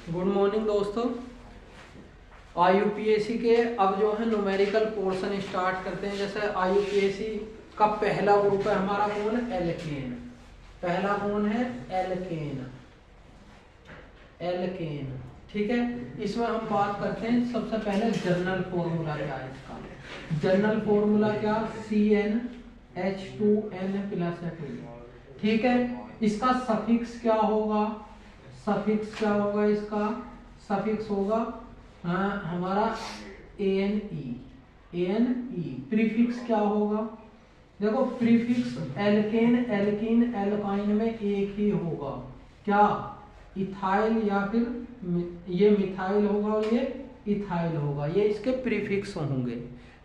Good morning दोस्तों। IUPAC के अब जो है न्यूमेरिकल पोर्शन स्टार्ट करते हैं। जैसे IUPAC का पहला ग्रुप है हमारा कौन है? एल्केन। पहला कौन है? एल्केन। एल्केन, ठीक है। इसमें हम बात करते हैं सबसे पहले जनरल फॉर्मूला क्या है इसका। जनरल फॉर्मूला क्या? CnH2n+2, ठीक है। इसका सफिक्स क्या होगा? सफिक्स क्या होगा? इसका सफिक्स होगा हमारा ANE। प्रीफिक्स क्या होगा? देखो प्रीफिक्स एल्केन, एल्कीन, एल्काइन में एक ही होगा। क्या? इथाइल या फिर ये मिथाइल होगा और ये इथाइल होगा। ये इसके प्रीफिक्स होंगे,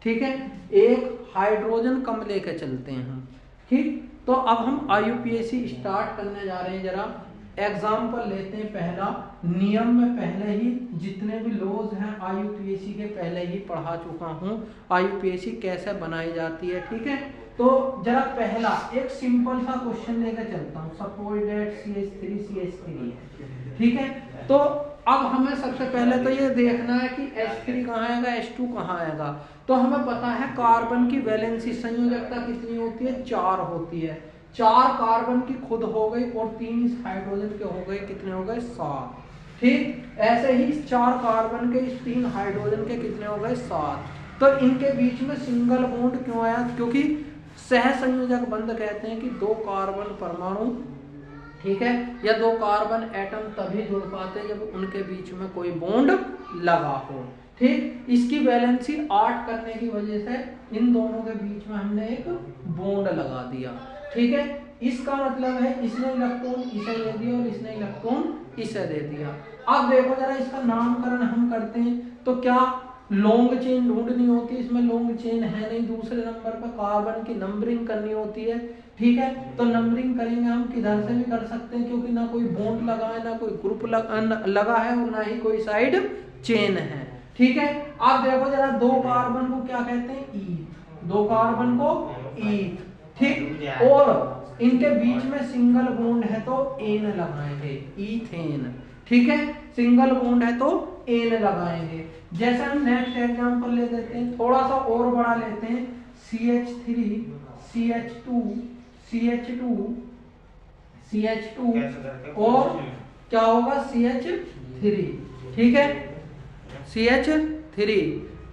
ठीक है। एक हाइड्रोजन कम लेके चलते हैं हम, ठीक। तो अब हम IUPAC स्टार्ट करने जा रहे हैं। जरा एग्जाम्पल लेते हैं। पहला नियम में पहले ही जितने भी लॉज हैं IUPAC के पहले ही पढ़ा चुका हूँ। IUPAC कैसे बनाई जाती है, ठीक है। तो जरा पहला एक सिंपल सा क्वेश्चन लेकर चलता हूँ। सपोज दैट CH3 CH3 है, ठीक है। तो अब हमें सबसे पहले तो ये देखना है कि H3 कहाँ आएगा, H2 कहाँ आएगा। तो हमें पता है कार्बन की वैलेंसी संयोजकता कितनी होती है? 4 होती है। 4 कार्बन की खुद हो गई और 3 इस हाइड्रोजन के हो गए। कितने हो गए? 7, ठीक। ऐसे ही 4 कार्बन के इस 3 हाइड्रोजन के कितने हो गए? 7। तो इनके बीच में सिंगल बॉन्ड क्यों आया? क्योंकि सह संयोजक बंध कहते हैं कि 2 कार्बन परमाणु, ठीक है, या 2 कार्बन एटम तभी जुड़ पाते जब उनके बीच में कोई बॉन्ड लगा हो, ठीक। इसकी वैलेंसी 8 करने की वजह से इन दोनों के बीच में हमने एक बॉन्ड लगा दिया, ठीक है। इसका मतलब है इसने इलेक्ट्रॉन इसे दे दिया और इसने इलेक्ट्रॉन इसे दे दिया। अब देखो जरा इसका नामकरण हम करते हैं तो क्या लॉन्ग चेन ढूंढनी होती है। इसमें लॉन्ग चेन है नहीं। दूसरे नंबर पर कार्बन की नंबरिंग करनी होती है, ठीक है। तो नंबरिंग करेंगे हम किधर से भी कर सकते हैं, क्योंकि ना कोई बॉन्ड लगा है, ना कोई ग्रुप लगा है और ना ही कोई साइड चेन है, ठीक है। अब देखो जरा 2 कार्बन को क्या कहते हैं? ईथ। 2 कार्बन को ईथ, ठीक। और इनके बीच में सिंगल बॉन्ड है तो एन लगाएंगे, ईथेन, ठीक है। सिंगल बॉन्ड है तो एन लगाएंगे। जैसे हम नेक्स्ट एग्जांपल ले लेते हैं, थोड़ा सा और बड़ा लेते हैं। CH3 CH2 CH2 CH2 और क्या होगा? CH3, ठीक है। CH3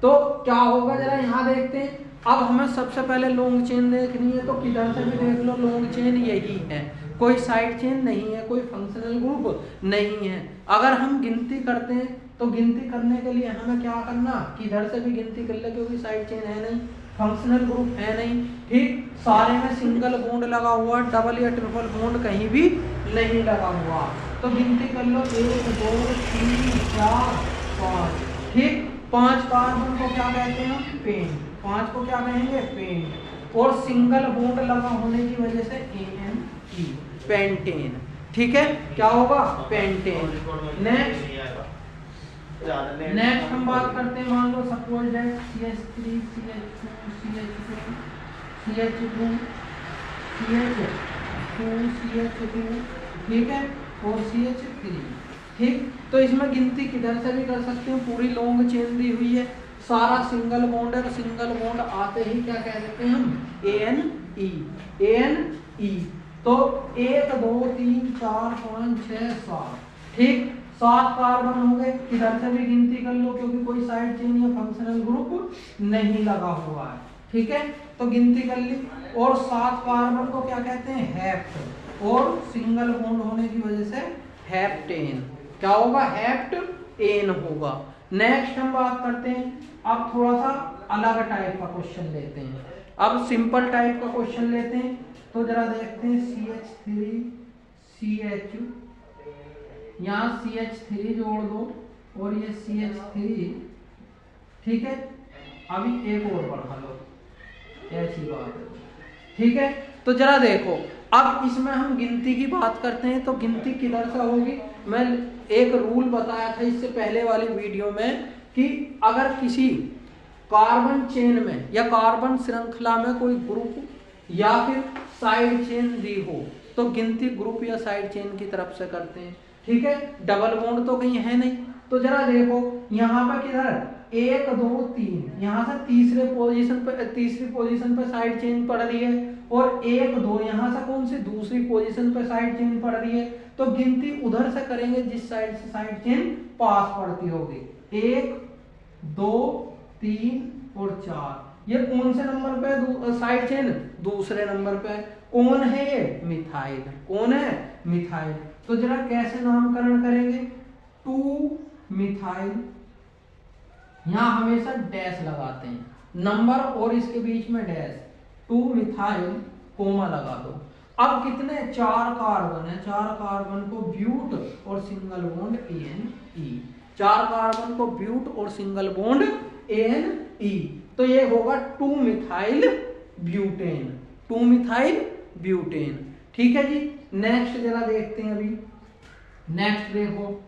तो क्या होगा जरा यहाँ देखते हैं। अब हमें सबसे पहले लॉन्ग चेन देखनी है तो किधर से भी देख लो लॉन्ग चेन यही है। कोई साइड चेन नहीं है, कोई फंक्शनल ग्रुप नहीं है। अगर हम गिनती करते हैं तो गिनती करने के लिए हमें क्या करना? किधर से भी गिनती कर ले, क्योंकि साइड चेन है नहीं, फंक्शनल ग्रुप है नहीं, ठीक। सारे में सिंगल बॉन्ड लगा हुआ, डबल या ट्रिपल बॉन्ड कहीं भी नहीं लगा हुआ। तो गिनती कर लो 1 2 3 4 5, ठीक। 5 कार्बन को क्या कहते हैं? पेंट। 5 को क्या कहेंगे? पेंट। और सिंगल बॉन्ड लगा होने की वजह से ANE, पेंटेन, ठीक है। क्या होगा? पेंटेन। नेक्स्ट हम बात करते हैं। मान लो suppose that CH3 CH2 CH2 CH2, ठीक है, और CH3, ठीक। तो इसमें गिनती किधर से भी कर सकते हैं। पूरी लॉन्ग चेन दी हुई है, सारा सिंगल बॉन्ड है। सिंगल बॉन्ड आते ही क्या कह देते हैं हम? ANE। तो 1 2 3 4 5 6 7, ठीक। 7 कार्बन हो गए। किधर से भी गिनती कर लो, क्योंकि कोई साइड चेन या फंक्शनल ग्रुप नहीं लगा हुआ है, ठीक है। तो गिनती कर ली। और 7 कार्बन को क्या कहते हैं? हेप्ट। और सिंगल बॉन्ड होने की वजह से हेप्टेन। क्या होगा? हेप्टेन होगा। नेक्स्ट हम बात करते हैं। अब थोड़ा सा अलग टाइप का क्वेश्चन लेते हैं। अब सिंपल टाइप का क्वेश्चन लेते हैं। तो जरा देखते हैं CH3 CH, यहाँ CH3 जोड़ दो और ये CH3, ठीक है। अभी एक और बढ़ा लो, ऐसी बात है, ठीक है। तो जरा देखो, अब इसमें हम गिनती की बात करते हैं तो गिनती किधर से होगी? मैं एक रूल बताया था इससे पहले वाली वीडियो में कि अगर किसी कार्बन चेन में या कार्बन श्रृंखला में कोई ग्रुप या फिर साइड चेन दी हो तो गिनती ग्रुप या साइड चेन की तरफ से करते हैं। ठीक है, डबल बॉन्ड तो कहीं है नहीं। तो जरा देखो यहाँ पर किधर 1 2 3, यहाँ से तीसरी पोजीशन पे साइड चेन पड़ रही है, और 1 2 यहाँ से कौन सी दूसरी पोजीशन पे साइड चेन पड़ रही है। तो गिनती उधर से करेंगे जिस साइड से साइड चेन पास पड़ती होगी। 1 2 3 और 4। ये कौन से नंबर पे साइड चेन? दूसरे नंबर पे। कौन है ये? मिथाइल। कौन है? मिथाइल। तो जरा कैसे नामकरण करेंगे? 2 मिथाइल, यहां हमेशा डैश लगाते हैं, नंबर और इसके बीच में डैश, 2 मिथाइल कोमा लगा दो। अब कितने? 4 कार्बन है, 4 कार्बन को ब्यूट और सिंगल बॉन्ड ANE, 4 कार्बन को ब्यूट और सिंगल बॉन्ड ANE। तो ये होगा 2 मिथाइल ब्यूटेन, 2 मिथाइल ब्यूटेन। ठीक है जी। नेक्स्ट जरा देखते हैं अभी। नेक्स्ट देखो,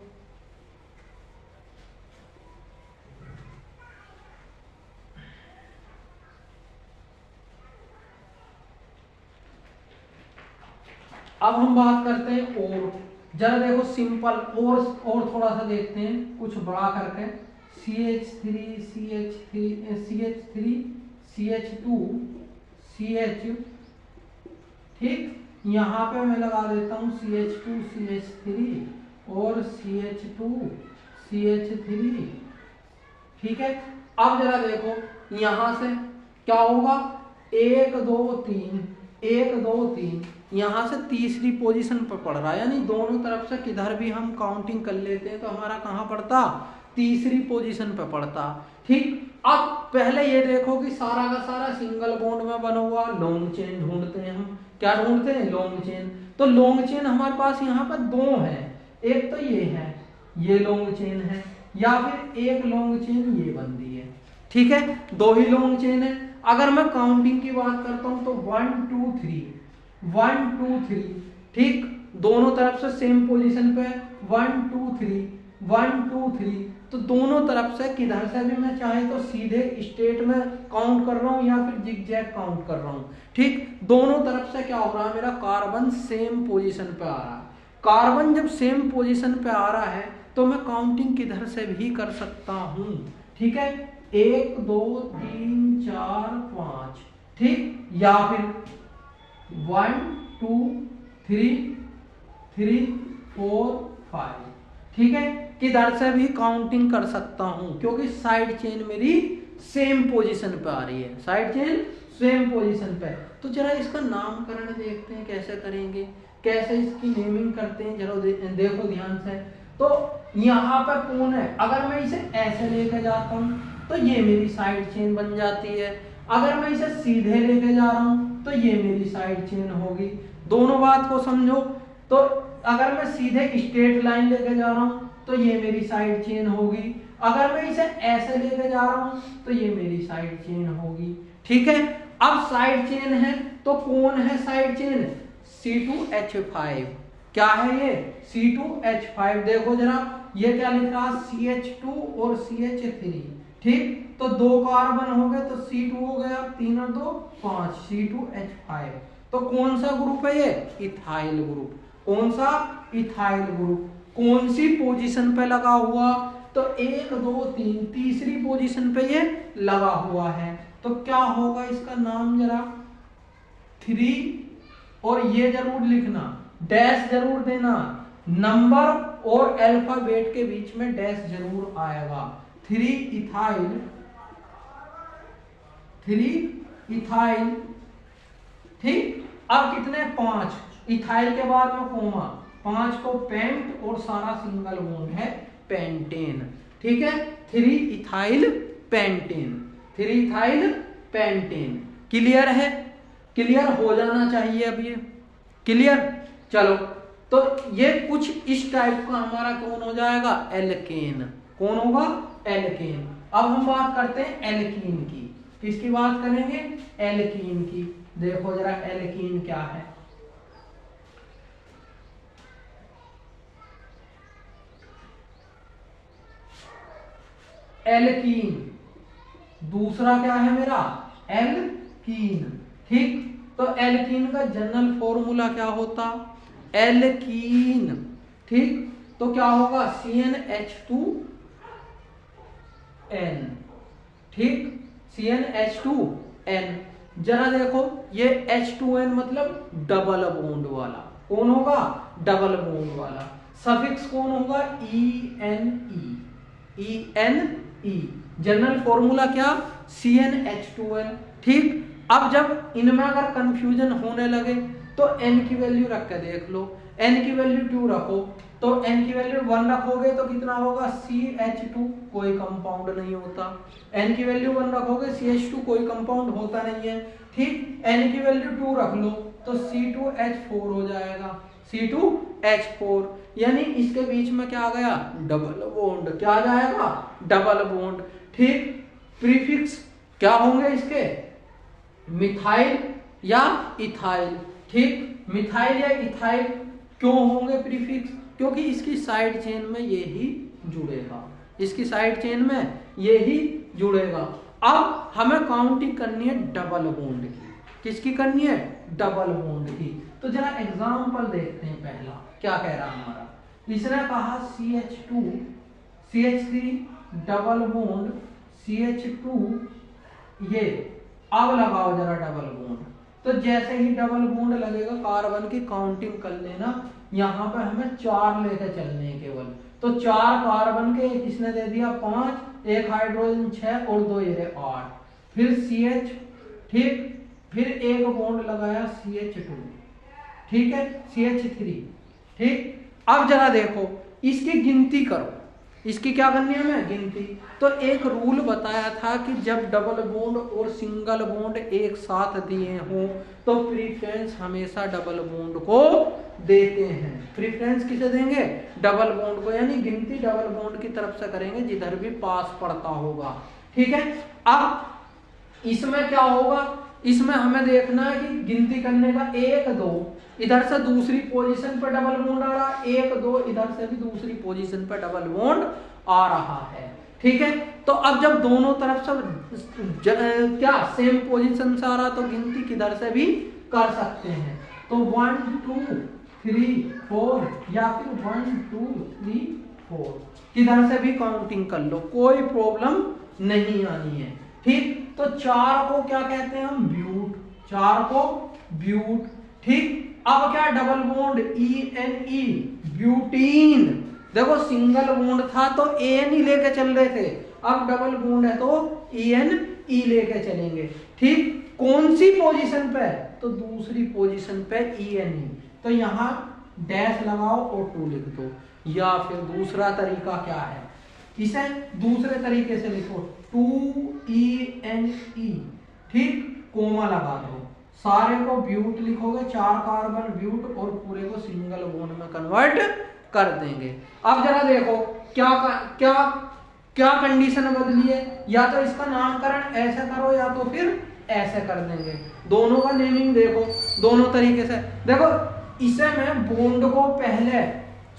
अब हम बात करते हैं और। जरा देखो सिंपल और थोड़ा सा देखते हैं कुछ बड़ा करके। CH3 CH3 CH2 CH, ठीक, यहाँ पे मैं लगा देता हूँ CH2 CH3 और CH2 CH3। ठीक है। अब जरा देखो यहाँ से क्या होगा? 1 2 3 1 2 3, यहाँ से तीसरी पोजीशन पर पड़ रहा है, यानी दोनों तरफ से किधर भी हम काउंटिंग कर लेते हैं तो हमारा कहाँ पड़ता? तीसरी पोजीशन पर पड़ता। ठीक। अब पहले ये देखो कि सारा का सारा सिंगल बॉन्ड में बना हुआ लॉन्ग चेन ढूंढते हैं हम। क्या ढूंढते हैं? Long chain. तो लॉन्ग चेन हमारे पास यहाँ पर 2 है, एक तो ये है, ये लॉन्ग चेन है, या फिर एक लॉन्ग चेन ये बनती है। ठीक है, 2 ही लॉन्ग चेन है। अगर मैं काउंटिंग की बात करता हूं तो 1 2 3 1 2 3, ठीक, दोनों तरफ से सेम पोजीशन पे 1 2 3 1 2 3। तो दोनों तरफ से किधर से भी मैं चाहे तो सीधे स्टेट में काउंट कर रहा हूं या फिर जिगजैग काउंट कर रहा हूं। ठीक, दोनों तरफ से क्या हो रहा है? मेरा कार्बन सेम पोजीशन पे आ रहा है। कार्बन जब सेम पोजीशन पे आ रहा है तो मैं काउंटिंग किधर से भी कर सकता हूं। ठीक है, 1 2 3 4 5, ठीक, या फिर 1 2 3 3 4 5। ठीक है, किधर से भी काउंटिंग कर सकता हूं क्योंकि साइड चेन मेरी सेम पोजीशन पे आ रही है, साइड चेन सेम पोजीशन पे। तो जरा इसका नामकरण देखते हैं कैसे करेंगे, कैसे इसकी नेमिंग करते हैं। जरा देखो ध्यान से। तो यहाँ पर कौन है? अगर मैं इसे ऐसे लेके जाता हूँ तो ये मेरी साइड चेन बन जाती है। अगर मैं इसे सीधे लेके जा रहा हूं तो ये मेरी साइड चेन होगी। दोनों बात को समझो। तो अगर मैं सीधे स्ट्रेट लाइन लेके जा रहा हूं तो ये मेरी साइड चेन होगी। अगर मैं इसे ऐसे लेके जा रहा हूं तो ये मेरी साइड चेन होगी। ठीक है। अब साइड चेन है तो कौन है साइड चेन? C2H5। क्या है ये? C2H5। देखो जरा ये क्या लिख रहा? CH2 और CH3। ठीक, तो 2 कार्बन हो गए तो C2 हो गया, 3 और 2 5, C2H5। तो कौन सा ग्रुप है ये? Ethyl group. कौन सा? Ethyl group. कौन सी पोजीशन पे लगा हुआ? तो 1 2 3 तीसरी पोजीशन पे ये लगा हुआ है। तो क्या होगा इसका नाम? जरा 3, और ये जरूर लिखना, डैश जरूर देना, नंबर और अल्फाबेट के बीच में डैश जरूर आएगा। 3 इथाइल, 3 इथाइल। ठीक, अब कितने? 5। इथाइल के बाद में कोमा, 5 को पेंट और सारा सिंगल बॉन्ड है पेंटेन। ठीक है, 3 ethyl pentane, 3 ethyl pentane. Clear है? क्लियर हो जाना चाहिए अब ये। क्लियर? चलो, तो ये कुछ इस टाइप का हमारा कौन हो जाएगा? एल्केन। कौन होगा? एल्केन। अब हम बात करते हैं एल्कीन की। किसकी बात करेंगे? एल्कीन की। देखो जरा एल्कीन क्या है। एल्कीन, दूसरा क्या है मेरा? एल्कीन। ठीक, तो एल्कीन का जनरल फॉर्मूला क्या होता? एल्कीन। ठीक, तो क्या होगा CnH2n, ठीक, CnH2n। जरा देखो ये H2n मतलब डबल बॉन्ड वाला, कौन होगा, डबल बॉन्ड वाला। सफिक्स कौन होगा, ENE, जनरल फॉर्मूला क्या, CnH2n, ठीक। अब जब इनमें अगर कंफ्यूजन होने लगे तो n की वैल्यू रख के देख लो, n की वैल्यू 2 रखो, तो n की वैल्यू 1 रखोगे तो कितना होगा, CH2, कोई कंपाउंड नहीं होता। n की वैल्यू 1 रखोगे, CH2 कोई कंपाउंड होता नहीं है, ठीक। n की वैल्यू 2 रख लो तो C2H4 हो जाएगा, C2H4, यानी इसके बीच में क्या आ गया, डबल बॉन्ड, क्या आ जाएगा, डबल बॉन्ड, ठीक। प्रीफिक्स क्या होंगे इसके, मिथाइल या इथाइल, ठीक, मिथाइल या इथाइल क्यों होंगे प्रीफिक्स, क्योंकि इसकी साइड चेन में ये ही जुड़ेगा, इसकी साइड चेन में ये ही जुड़ेगा। अब हमें काउंटिंग करनी है डबल बॉन्ड की, किसकी करनी है, डबल बॉन्ड की। तो जरा एग्जांपल देखते हैं, पहला क्या कह रहा हमारा, इसने कहा CH2 CH3 double bond CH2, ये अब लगाओ जरा डबल बॉन्ड, तो जैसे ही डबल बॉन्ड लगेगा कार्बन की काउंटिंग कर लेना, यहाँ पे हमें 4 लेके चलने हैं केवल, तो 4 कार्बन के, किसने दे दिया 5, एक हाइड्रोजन 6 और 2 ये 8, फिर CH, ठीक, फिर एक बॉन्ड लगाया CH2, ठीक है, CH3, ठीक। अब जरा देखो इसकी गिनती करो, इसकी क्या करनी है हमें, गिनती। तो एक रूल बताया था कि जब डबल बॉन्ड और सिंगल बॉन्ड एक साथ दिए हों तो प्रीफरेंस हमेशा डबल बॉन्ड को देते हैं। प्रीफरेंस किसे देंगे, डबल बॉन्ड को, यानी गिनती डबल बॉन्ड की तरफ से करेंगे जिधर भी पास पड़ता होगा, ठीक है। अब इसमें क्या होगा, इसमें हमें देखना है कि गिनती करने का 1 2, इधर से दूसरी पोजीशन पर डबल बॉन्ड आ रहा, 1 2 इधर से भी दूसरी पोजीशन पर डबल बॉन्ड आ रहा है, ठीक है। तो अब जब दोनों तरफ से क्या सेम पोजीशन से आ रहा तो गिनती किधर से भी कर सकते हैं, तो 1 2 3 4 या फिर 1 2 3 4 किधर से भी काउंटिंग कर लो, कोई प्रॉब्लम नहीं आनी है, ठीक। तो 4 को क्या कहते हैं हम, ब्यूट, 4 को ब्यूट, ठीक। अब क्या डबल बॉन्ड ENE, ब्यूटीन, देखो सिंगल बॉन्ड था तो ANE लेके चल रहे थे, अब डबल बॉन्ड है तो ENE लेके चलेंगे, ठीक। कौन सी पोजीशन पे, तो दूसरी पोजीशन पे ENE, तो यहां डैश लगाओ और 2 लिख दो, या फिर दूसरा तरीका क्या है, इसे दूसरे तरीके से लिखो 2ENE, ठीक, कोमा लगा दो, सारे को ब्यूट लिखोगे, 4 कार्बन ब्यूट और पूरे को सिंगल बॉन्ड में कन्वर्ट कर देंगे। अब जरा देखो क्या क्या क्या कंडीशन बदली है, या तो इसका नामकरण ऐसे करो या तो फिर ऐसे कर देंगे, दोनों का नेमिंग देखो दोनों तरीके से। देखो इसे मैं बॉन्ड को पहले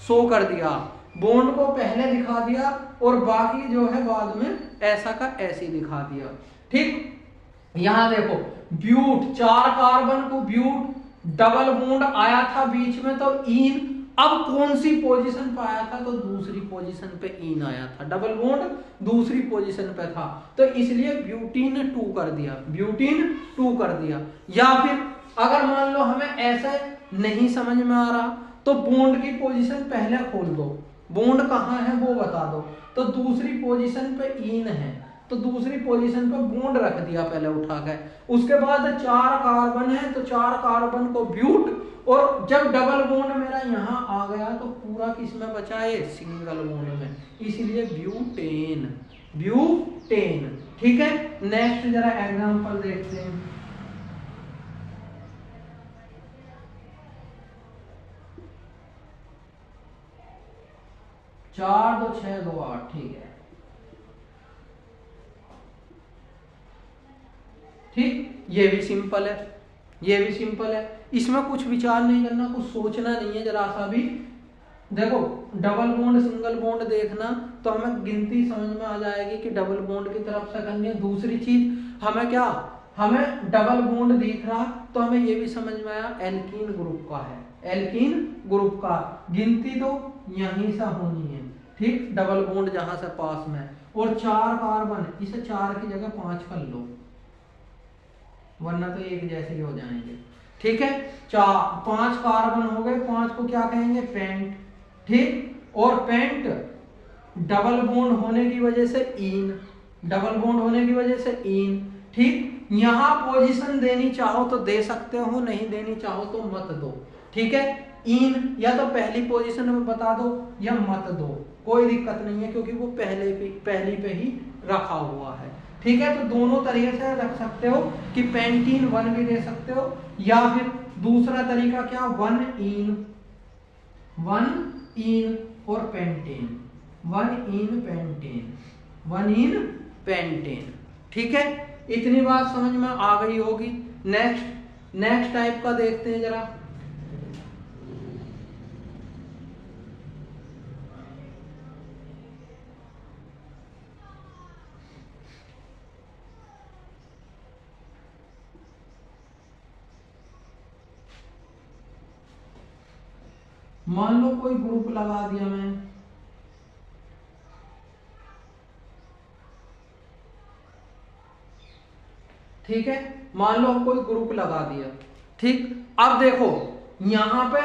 शो कर दिया, बॉन्ड को पहले दिखा दिया और बाकी जो है बाद में ऐसा का ऐसे ही दिखा दिया, ठीक। यहां देखो ब्यूट, 4 कार्बन को ब्यूट, डबल बॉन्ड आया था बीच में तो इन, अब कौन सी पोजीशन पे आया था, तो दूसरी पोजीशन पे इन आया था, डबल बॉन्ड दूसरी पोजीशन पे था तो इसलिए ब्यूटीन 2 कर दिया, ब्यूटीन 2 कर दिया। या फिर अगर मान लो हमें ऐसे नहीं समझ में आ रहा तो बॉन्ड की पोजीशन पहले खोल दो, बॉन्ड कहाँ है वो बता दो, तो दूसरी पोजीशन पे इन है तो दूसरी पोजीशन पे बॉन्ड रख दिया पहले उठा के, उसके बाद 4 कार्बन है तो 4 कार्बन को ब्यूट, और जब डबल बॉन्ड मेरा यहाँ आ गया तो पूरा किस में बचा है, सिंगल बॉन्ड में, इसलिए ब्यूटेन, ब्यूटेन, ठीक है। नेक्स्ट जरा एग्जांपल देखते हैं, चार 2 6 2 8, ठीक है, ठीक, ये भी सिंपल है, ये भी सिंपल है, इसमें कुछ विचार नहीं करना, कुछ सोचना नहीं है जरा सा भी। देखो डबल बॉन्ड सिंगल बॉन्ड देखना तो हमें गिनती समझ में आ जाएगी कि डबल बॉन्ड की तरफ से करनी है। दूसरी चीज हमें क्या, हमें डबल बॉन्ड दिख रहा तो हमें ये भी समझ में आया एल्कीन ग्रुप का है, एल्कीन ग्रुप का, गिनती तो यहीं से होनी है, ठीक, डबल बॉन्ड जहां से पास में है। और 4 कार्बन, इसे 4 की जगह 5 कर लो, वरना तो एक जैसे ही हो जाएंगे, ठीक है। 5 कार्बन हो गए, 5 को क्या कहेंगे, पेंट, ठीक। और पेंट डबल बॉन्ड होने की वजह से इन, डबल बॉन्ड होने की वजह से इन, ठीक। यहां पोजीशन देनी चाहो तो दे सकते हो, नहीं देनी चाहो तो मत दो, ठीक है। इन या तो पहली पोजीशन में बता दो या मत दो, कोई दिक्कत नहीं है, क्योंकि वो पहली पे ही रखा हुआ है, ठीक है। तो दोनों तरीके से रख सकते हो कि पेंटीन 1 भी दे सकते हो, या फिर दूसरा तरीका क्या, 1 इन और पेंटेन, 1 इन पेंटेन, ठीक है। इतनी बात समझ में आ गई होगी। नेक्स्ट टाइप का देखते हैं जरा। मान लो कोई ग्रुप लगा दिया मैं, ठीक है, मान लो कोई ग्रुप लगा दिया, ठीक। अब देखो यहां पे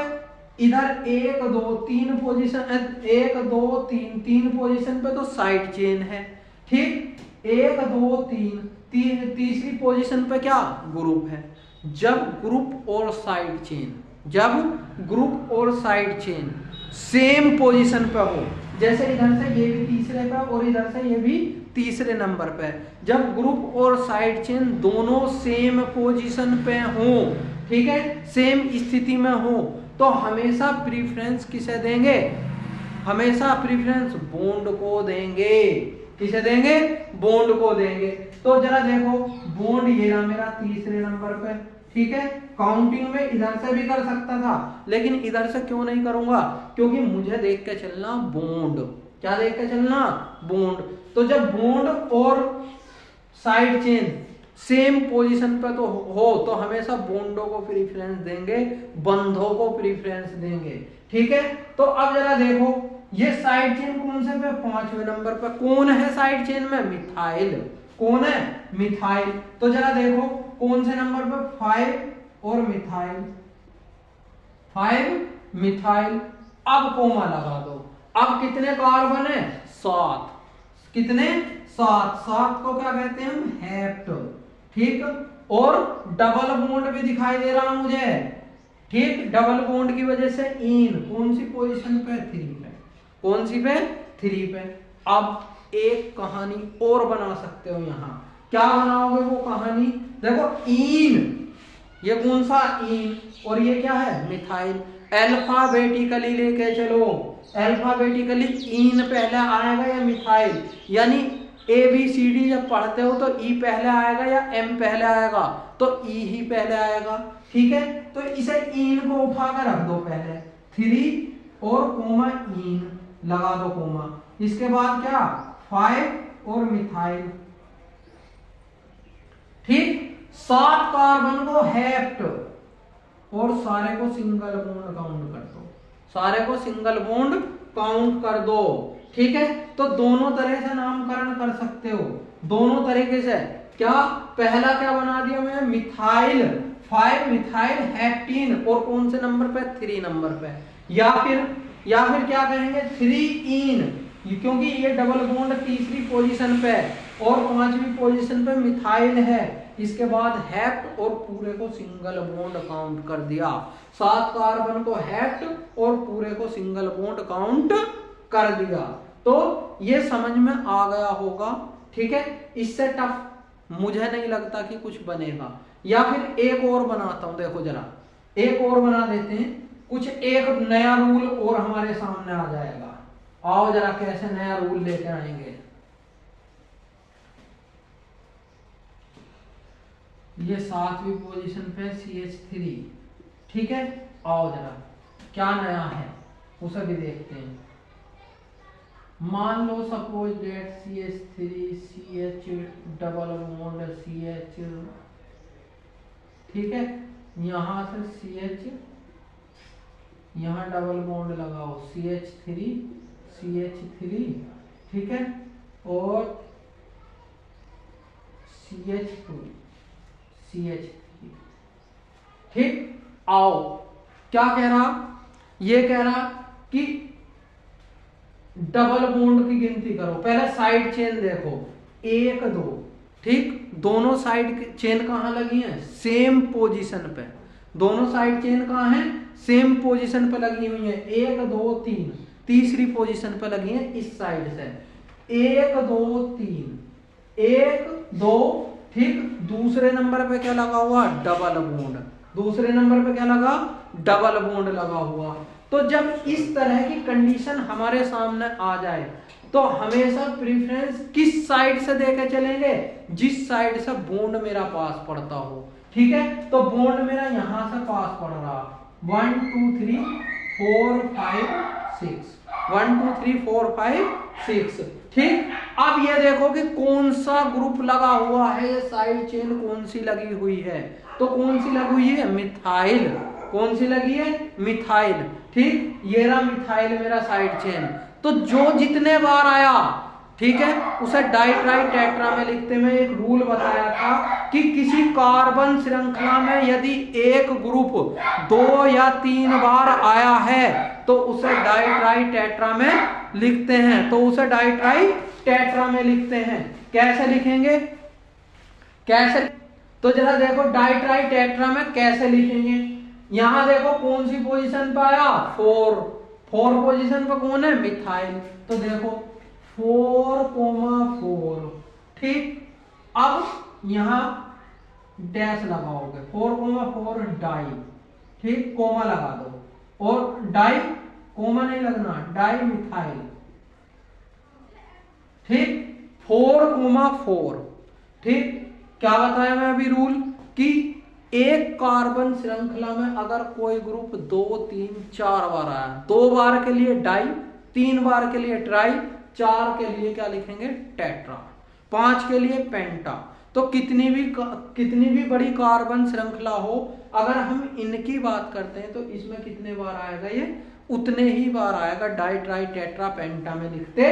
इधर 1 2 3 पोजीशन, 1 2 3 पोजीशन पे तो साइड चेन है, ठीक। 1 2 3 तीसरी पोजीशन पे क्या, ग्रुप है। जब ग्रुप और साइड चेन, जब ग्रुप और साइड चेन सेम पोजीशन पे हो, जैसे इधर से ये भी तीसरे पे और इधर से ये भी तीसरे नंबर पे, जब ग्रुप और साइड चेन दोनों सेम पोजीशन पे हो, ठीक है, सेम स्थिति में हो, तो हमेशा प्रीफरेंस किसे देंगे, हमेशा प्रीफरेंस बॉन्ड को देंगे। किसे देंगे, बॉन्ड को देंगे। तो जरा देखो बॉन्ड ये रहा मेरा तीसरे नंबर पे, ठीक है। काउंटिंग में इधर से भी कर सकता था, लेकिन इधर से क्यों नहीं करूंगा, क्योंकि मुझे देख के चलना बॉन्ड, क्या देख के चलना, बॉन्ड। तो जब बॉन्ड और साइड चेन सेम पोजीशन पे तो हो, तो हमेशा बॉन्डों को प्रीफरेंस देंगे, बंधों को प्रीफरेंस देंगे, ठीक है। तो अब जरा देखो ये साइड चेन कौन से पे, 5वें नंबर पे। कौन है साइड चेन में, मिथाइल। कौन है, मिथाइल। तो जरा देखो कौन से नंबर पे, 5 और मिथाइल, 5 मिथाइल। अब कोमा लगा दो। अब कितने कार्बन है, 7। कितने, 7। 7 को क्या कहते हैं हम, हेप्ट, ठीक। और डबल बॉन्ड भी दिखाई दे रहा मुझे, ठीक। डबल बॉन्ड की वजह से इन कौन सी पोजीशन पे, 3 पे। कौन सी पे, 3 पे। अब एक कहानी और बना सकते हो यहां, क्या बनाओगे वो कहानी, देखो इन, ये कौन सा, इन, और ये क्या है, मिथाइल। अल्फाबेटिकली लेके चलो, अल्फाबेटिकली इन पहले आएगा या मिथाइल, यानी ABCD जब पढ़ते हो तो ई पहले आएगा या एम पहले आएगा, तो ई ही पहले आएगा, ठीक है। तो इसे इन को उठा कर रख दो पहले, 3 और कोमा इन लगा दो कोमा, इसके बाद क्या, 5 और मिथाइल, ठीक। 7 कार्बन को हेप्ट और सारे को सिंगल बॉन्ड काउंट कर दो, सारे को सिंगल बॉन्ड काउंट कर दो, ठीक है। तो दोनों तरह से नामकरण कर सकते हो, दोनों तरीके से। क्या, पहला क्या बना दिया मैं, मिथाइल, 5 मिथाइल हेप्टीन, और कौन से नंबर पे, 3 नंबर पे। या फिर क्या कहेंगे, 3 इन, क्योंकि ये डबल बॉन्ड तीसरी पोजीशन पे और 5वीं पोजीशन पे मिथाइल है, इसके बाद हेप्ट और पूरे को सिंगल बॉन्ड काउंट कर दिया। 7 कार्बन को हेप्ट और पूरे को सिंगल बॉन्ड काउंट कर दिया। तो ये समझ में आ गया होगा, ठीक है। इससे टफ मुझे नहीं लगता कि कुछ बनेगा। या फिर एक और बनाता हूं, देखो जरा एक और बना देते हैं, कुछ एक नया रूल और हमारे सामने आ जाएगा। आओ जरा कैसे नया रूल लेके आएंगे। ये 7वीं पोजीशन पे CH3, ठीक है। आओ जरा क्या नया है उसे भी देखते हैं। मान लो suppose that CH3 CH double bond CH, ठीक है। यहां से CH यहाँ डबल बॉन्ड लगाओ CH3 CH3, ठीक है, और CH2 CH3, ठीक। आओ क्या कह रहा, ये कह रहा कि डबल बॉन्ड की गिनती करो। पहले साइड चेन देखो, 1 2, ठीक, दोनों साइड चेन कहाँ लगी हैं, सेम पोजीशन पे। दोनों साइड चेन कहाँ है, सेम पोजीशन पे लगी हुई है, 1 2 3, तीसरी पोजीशन पे लगी है इस साइड से, 1 2 3, 1 2, ठीक। दूसरे नंबर पे क्या लगा हुआ, डबल बॉन्ड। दूसरे नंबर पे क्या लगा, डबल बॉन्ड लगा हुआ। तो जब इस तरह की कंडीशन हमारे सामने आ जाए तो हमेशा प्रेफरेंस किस साइड से देके चलेंगे, जिस साइड से बॉन्ड मेरा पास पड़ता हो, ठीक है। तो बॉन्ड मेरा यहां से पास पड़ रहा, 1 2 3 4 5 6, 1 2 3 4 5 6, ठीक। अब ये देखो कि कौन सा ग्रुप लगा हुआ है, ये साइड चेन कौन सी लगी हुई है, तो कौन सी लगी हुई है, मिथाइल। कौन सी लगी है, मिथाइल, ठीक। ये रहा मिथाइल मेरा साइड चेन। तो जो जितने बार आया, ठीक है, उसे डाइट्राई टेट्रा में लिखते में एक रूल बताया था कि किसी कार्बन श्रृंखला में यदि एक ग्रुप 2 या 3 बार आया है तो उसे डाइट्राई टेट्रा में लिखते हैं। तो उसे डाइट्राई टेट्रा में लिखते हैं। कैसे लिखेंगे, कैसे, तो जरा देखो डाइट्राई टेट्रा में कैसे लिखेंगे। यहां देखो कौन सी पोजीशन पे आया, 4 पोजीशन पे कौन है, मिथाइल। तो देखो 4,4, ठीक। अब यहां डैश लगाओगे, 4,4 डाई, ठीक, कोमा लगा दो, और डाई कोमा नहीं लगना, डाई मिथाइल, ठीक, 4,4, ठीक। क्या बताया मैं अभी रूल कि एक कार्बन श्रृंखला में अगर कोई ग्रुप 2 3 4 बार आया, 2 बार के लिए डाई, 3 बार के लिए ट्राई, 4 के लिए क्या लिखेंगे, टेट्रा, 5 के लिए पेंटा। तो कितनी भी बड़ी कार्बन श्रृंखला हो, अगर हम इनकी बात करते हैं तो इसमें कितने बार आएगा, ये उतने ही बार आएगा। डाई ट्राई टेट्रा पेंटा में लिखते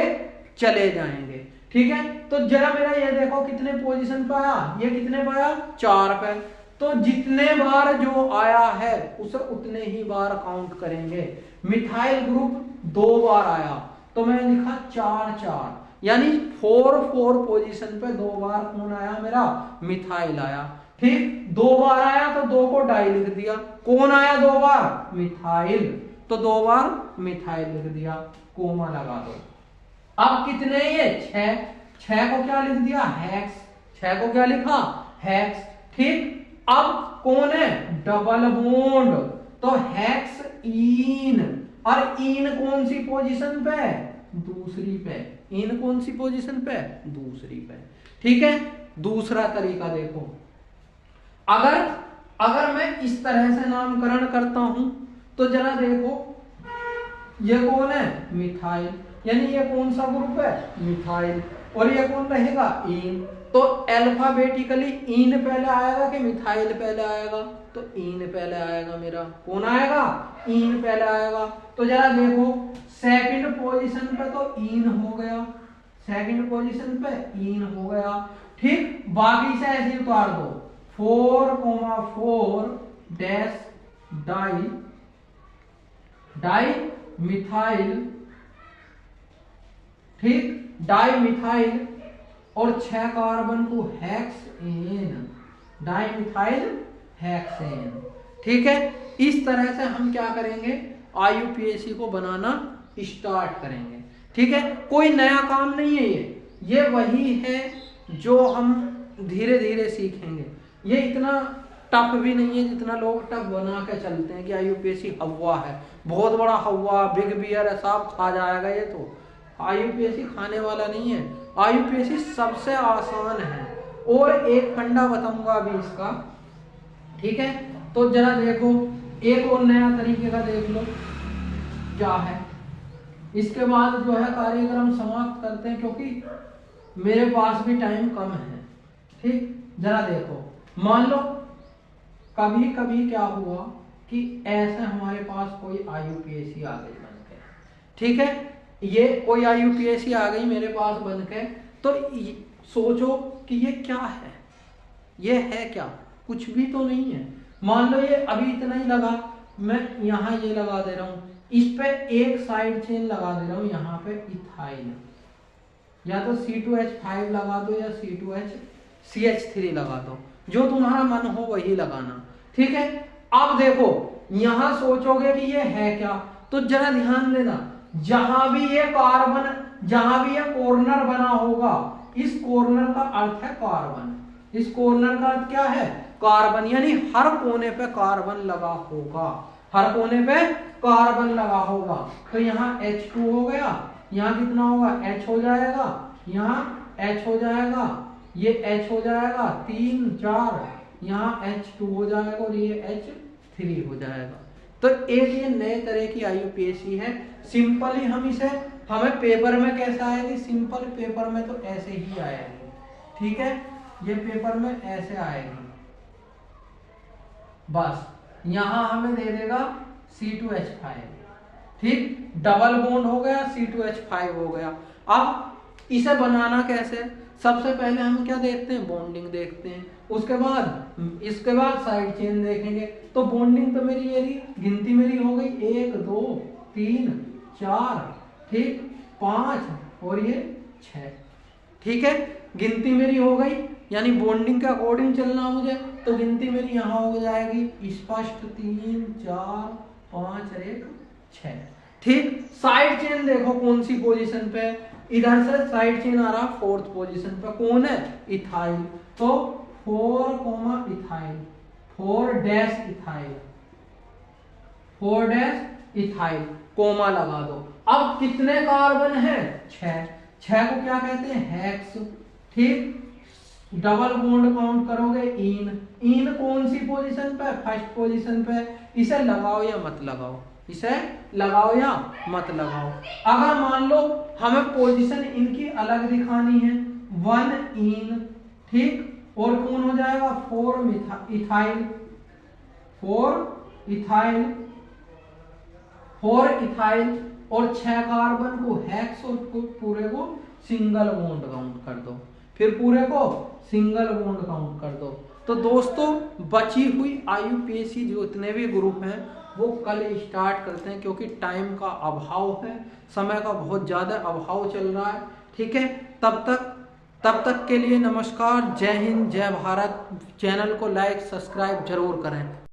चले जाएंगे, ठीक है। तो जरा मेरा ये देखो कितने पोजीशन पे आया, ये कितने पे आया, 4 पे। तो जितने बार जो आया है उसे उतने ही बार काउंट करेंगे। मिथाइल ग्रुप 2 बार आया तो मैं लिखा 4 4, यानी 4 4 पोजीशन पे 2 बार कौन आया, मेरा मिथाइल आया, ठीक। 2 बार आया तो 2 को डाई लिख दिया। कौन आया 2 बार, मिथाइल, तो 2 बार मिथाइल लिख दिया, कोमा लगा दो। अब कितने, ये 6 को क्या लिख दिया, हेक्स, 6 को क्या लिखा, हेक्स, ठीक। अब कौन है, डबल बॉन्ड, तो हेक्स इन, और इन कौन सी पोजीशन पे, दूसरी पे। इन कौन सी पोजीशन पे, दूसरी पे, ठीक है। दूसरा तरीका देखो, अगर मैं इस तरह से नामकरण करता हूं तो जरा देखो, ये कौन है, मिथाइल, यानी ये कौन सा ग्रुप है, मिथाइल, और ये कौन रहेगा, इन। तो अल्फाबेटिकली इन पहले आएगा कि मिथाइल पहले आएगा, तो इन पहले आएगा मेरा। कौन आएगा, इन पहले आएगा। तो जरा देखो सेकंड पोजीशन पे तो इन हो गया, सेकंड पोजीशन पे इन हो गया, ठीक। बाकी से ऐसे उतार दो, 4,4 डैश डाई मिथाइल, ठीक, डाई मिथाइल, और 6 कार्बन को हेक्सेन, डाई मिथाइल हेक्सेन, ठीक है। इस तरह से हम क्या करेंगे, IUPAC को बनाना स्टार्ट करेंगे, ठीक है। कोई नया काम नहीं है ये वही है जो हम धीरे धीरे सीखेंगे। ये इतना टफ भी नहीं है जितना लोग टफ बना के चलते हैं कि IUPAC हवा है, बहुत बड़ा हवा, बिग बियर है, सब खा जाएगा। ये तो IUPAC खाने वाला नहीं है, IUPAC सबसे आसान है। और एक फंडा बताऊंगा अभी इसका, ठीक है। तो जरा देखो एक और नया तरीके का देख लो क्या है। इसके बाद जो है कार्यक्रम समाप्त करते हैं क्योंकि मेरे पास भी टाइम कम है, ठीक। जरा देखो, मान लो कभी कभी क्या हुआ कि ऐसे हमारे पास कोई IUPAC आ गई बन के, ठीक है, ये कोई IUPAC आ गई मेरे पास बन के, तो सोचो कि ये क्या है, ये है क्या, कुछ भी तो नहीं है। मान लो ये अभी इतना ही लगा, मैं यहाँ ये लगा दे रहा हूँ, इस पे एक साइड चेन लगा दे रहा हूँ, यहाँ पे इथाइल, या तो C2H5 लगा दो या CH3 लगा दो, जो तुम्हारा मन हो वही लगाना, ठीक है। अब देखो यहां सोचोगे कि ये है क्या, तो जरा ध्यान देना, जहां भी ये कार्बन, जहां भी ये कॉर्नर बना होगा, इस कॉर्नर का अर्थ है कार्बन, इस कॉर्नर का अर्थ क्या है, कार्बन, यानी हर कोने पे कार्बन लगा होगा, हर कोने पे कार्बन लगा होगा। तो यहाँ H2 हो गया, यहाँ कितना होगा, H हो जाएगा, यहाँ H हो जाएगा, ये H हो जाएगा 3 4, यहाँ H2 हो जाएगा और ये H3 हो जाएगा। तो एक ये नए तरह की IUPAC है। सिंपली हम इसे, हमें पेपर में कैसा आएगी, सिंपल पेपर में तो ऐसे ही आएगी, ठीक है, ये पेपर में ऐसे आएगी, बस यहां हमें दे देगा C2H5, ठीक, डबल बॉन्ड हो गया, C2H5 हो गया। अब इसे बनाना कैसे, सबसे पहले हम क्या देखते हैं, बॉन्डिंग देखते हैं, उसके बाद इसके बाद साइड चेन देखेंगे। तो बॉन्डिंग तो मेरी ये गिनती मेरी हो गई 1 2 3 4, ठीक, 5 और ये 6, ठीक है, गिनती मेरी हो गई, यानी बॉन्डिंग के अकॉर्डिंग चलना मुझे, तो गिनती मेरी यहाँ हो जाएगी स्पष्ट 3 4 5 और 1 6, ठीक। साइड चेन देखो कौन सी पोजीशन पे, इधर से साइड चेन आ रहा 4th पोजीशन पे, कौन है, इथाइल, तो 4 इथाइल, 4 इथाइल, 4 इथाइल, कोमा लगा दो। अब कितने कार्बन है, 6 को क्या कहते हैं, हेक्स, ठीक, डबल बॉन्ड काउंट करोगे इन कौन सी पोजीशन पे, 1st पोजीशन पे, इसे लगाओ या मत लगाओ, इसे लगाओ या मत लगाओ। अगर मान लो हमें पोजीशन इनकी अलग दिखानी है, 1 इन, ठीक, और कौन हो जाएगा 4 इथाइल, 4 इथाइल और 6 कार्बन को हेक्स और पूरे को सिंगल बॉन्ड काउंट कर दो, फिर पूरे को सिंगल बॉन्ड काउंट कर दो। तो दोस्तों बची हुई IUPAC जो इतने भी ग्रुप हैं वो कल स्टार्ट करते हैं, क्योंकि टाइम का अभाव है, समय का बहुत ज़्यादा अभाव चल रहा है, ठीक है। तब तक के लिए नमस्कार, जय हिंद, जय भारत। चैनल को लाइक सब्सक्राइब जरूर करें।